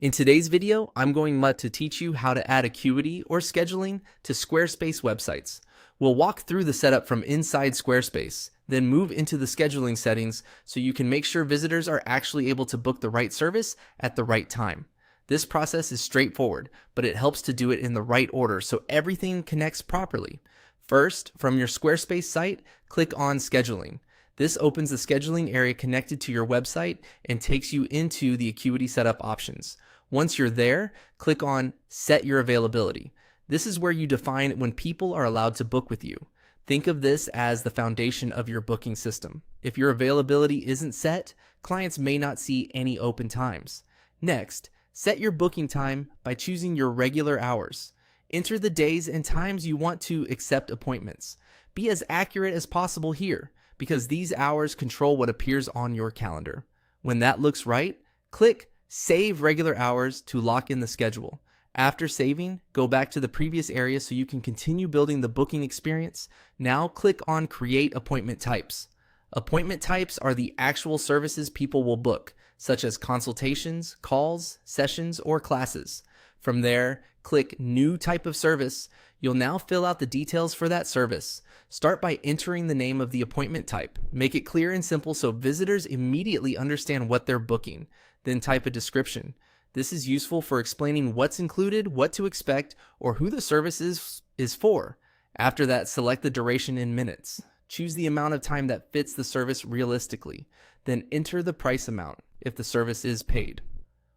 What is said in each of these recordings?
In today's video, I'm going to teach you how to add Acuity or scheduling to Squarespace websites. We'll walk through the setup from inside Squarespace, then move into the scheduling settings so you can make sure visitors are actually able to book the right service at the right time. This process is straightforward, but it helps to do it in the right order so everything connects properly. First, from your Squarespace site, click on Scheduling. This opens the scheduling area connected to your website and takes you into the Acuity setup options. Once you're there, click on Set Your Availability. This is where you define when people are allowed to book with you. Think of this as the foundation of your booking system. If your availability isn't set, clients may not see any open times. Next, set your booking time by choosing your regular hours. Enter the days and times you want to accept appointments. Be as accurate as possible here, because these hours control what appears on your calendar. When that looks right, click Save Regular Hours to lock in the schedule. After saving, go back to the previous area so you can continue building the booking experience. Now click on Create Appointment Types. Appointment types are the actual services people will book, such as consultations, calls, sessions, or classes. From there, click New Type of Service. You'll now fill out the details for that service. Start by entering the name of the appointment type. Make it clear and simple so visitors immediately understand what they're booking. Then type a description. This is useful for explaining what's included, what to expect, or who the service is for. After that, select the duration in minutes. Choose the amount of time that fits the service realistically. Then enter the price amount if the service is paid.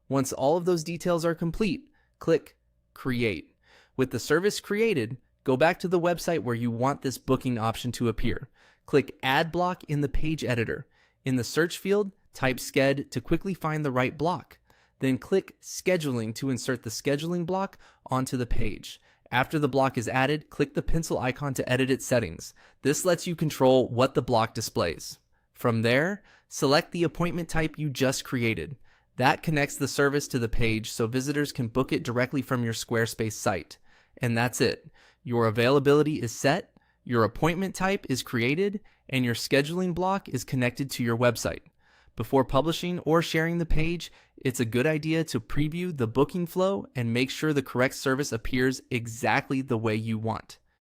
Once all of those details are complete, click Create. With the service created, go back to the website where you want this booking option to appear. Click Add Block in the page editor. In the search field, type Sched to quickly find the right block. Then click Scheduling to insert the scheduling block onto the page. After the block is added, click the pencil icon to edit its settings. This lets you control what the block displays. From there, select the appointment type you just created. That connects the service to the page so visitors can book it directly from your Squarespace site. And that's it. Your availability is set, your appointment type is created, and your scheduling block is connected to your website. Before publishing or sharing the page, it's a good idea to preview the booking flow and make sure the correct service appears exactly the way you want.